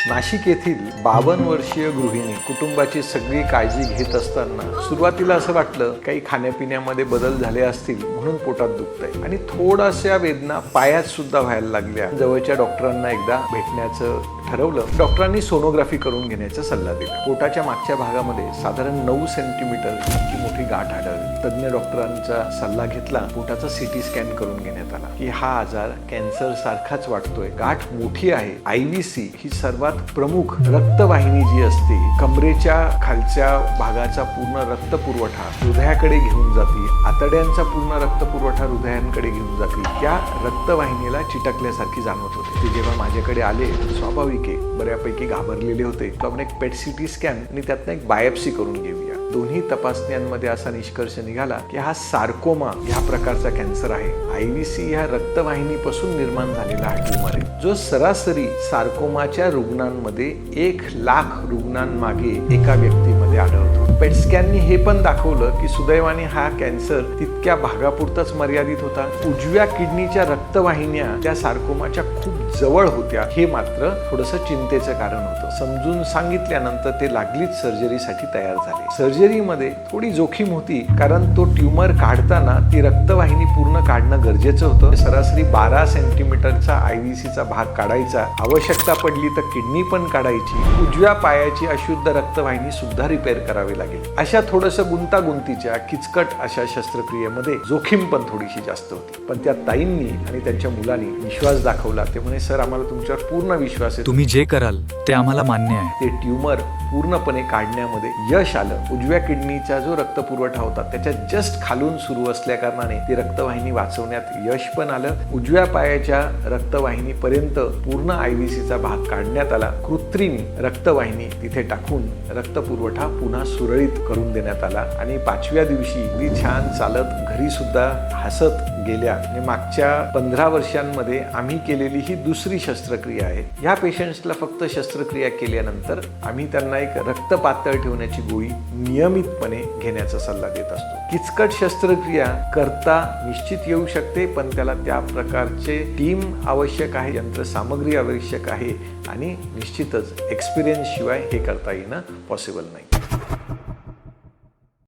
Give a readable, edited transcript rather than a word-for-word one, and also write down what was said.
नाशिक येथील 52 वर्षीय गृहिणी कुटुंबाची सगळी काळजी घेत असताना सुरुवातीला असं वाटलं काही खाण्यापिण्यामध्ये बदल झाले असतील म्हणून पोटात दुखतंय आणि थोड्याशा वेदना पायात सुद्धा व्हायला लागल्या। जवळच्या डॉक्टरांना एकदा भेटण्याचं ठरवलं। डॉक्टरांनी सोनोग्राफी करून घेण्याचा सल्ला दिला। पोटाच्या मागच्या भागामध्ये साधारण 9 सेंटीमीटर इतकी मोठी गाठ आढळली। तज्ञ डॉक्टरांचा सल्ला घेतला। पोटाचा सीटी स्कॅन करून घेण्यात आला की हा आजार कॅन्सर सारखाच वाटतोय। गाठ मोठी आहे। IVC ही सर्वात प्रमुख रक्तवाहिनी जी असते कमरेच्या खालच्या भागाचा पूर्ण रक्त पुरवठा हृदयाकडे घेऊन जाते। आतड्यांचा पूर्ण रक्त पुरवठा हृदयांकडे घेऊन जाते। त्या रक्तवाहिनीला चिटकल्यासारखी जाणवत होते। ते जेव्हा माझ्याकडे आले स्वाभाविक आहे बऱ्यापैकी घाबरलेले होते। तो आपण एक पेट सीटी स्कॅन आणि त्यातनं एक बायोप्सी करून घेऊया। दोन्ही तपासण्यांमध्ये असा निष्कर्ष निघाला की हा सार्कोमा या प्रकारचा कॅन्सर आहे। IVC ह्या रक्तवाहिनीपासून निर्माण झालेला हा ट्यूमर आहे जो सरासरी सार्कोमाच्या रुग्णांमध्ये 1 लाख रुग्णांमागे एका व्यक्तीमध्ये आढळतो। पेट स्कॅननी हे पण दाखवलं की सुदैवाने हा कॅन्सर तितक्या भागापुरताच मर्यादित होता। उजव्या किडनीच्या रक्तवाहिन्या त्या सार्कोमाच्या खूप जवळ होत्या। हे मात्र थोडंसं चिंतेचं कारण होतं। समजून सांगितल्यानंतर ते लागलीच सर्जरीसाठी तयार झाले। सर्जरीमध्ये थोडी जोखीम होती कारण तो ट्यूमर काढताना ती रक्तवाहिनी पूर्ण काढणं गरजेचं होतं। सरासरी 12 सेंटीमीटरचा IVCचा भाग काढायचा। आवश्यकता पडली तर किडनी पण काढायची। उजव्या पायाची अशुद्ध रक्तवाहिनी सुद्धा रिपेअर करावी लागेल। अशा थोडंसं गुंतागुंतीच्या किचकट अशा शस्त्रक्रियेमध्ये जोखीम पण थोडीशी जास्त होती। पण त्या ताईंनी आणि त्यांच्या मुलांनी विश्वास दाखवला। ते म्हणे सर आम्हाला तुमच्यावर पूर्ण विश्वास आहे। तुम्ही जे कराल ते आम्हाला मान्य आहे। ते ट्यूमर पूर्णपणे काढण्यामध्ये यश आलं। उजव्या किडनीचा जो रक्तपुरवठा होता त्याच्या जस्ट खालून सुरू असल्या कारणाने ती रक्तवाहिनी वाचवण्यात यश पण आलं। उजव्या पायाच्या रक्तवाहिनीपर्यंत पूर्ण IVCचा भाग काढण्यात आला। कृत्रिम रक्तवाहिनी तिथे टाकून रक्तपुरवठा पुन्हा सुरळीत करून देण्यात आला आणि 5व्या दिवशी अगदी छान चालत घरी सुद्धा हसत गेल्या। आणि मागच्या 15 वर्षांमध्ये आम्ही केलेली ही दुसरी शस्त्रक्रिया आहे। या पेशंट्सला फक्त शस्त्रक्रिया केल्यानंतर आम्ही त्यांना एक रक्त पातळ ठेवण्याची गोळी नियमितपणे घेण्याचा सल्ला देत असतो। किचकट शस्त्रक्रिया करता निश्चित येऊ शकते पण त्याला त्या प्रकारचे टीम आवश्यक आहे, यंत्रसामग्री आवश्यक आहे आणि निश्चितच एक्सपिरियन्स शिवाय हे करता येणं पॉसिबल नाही।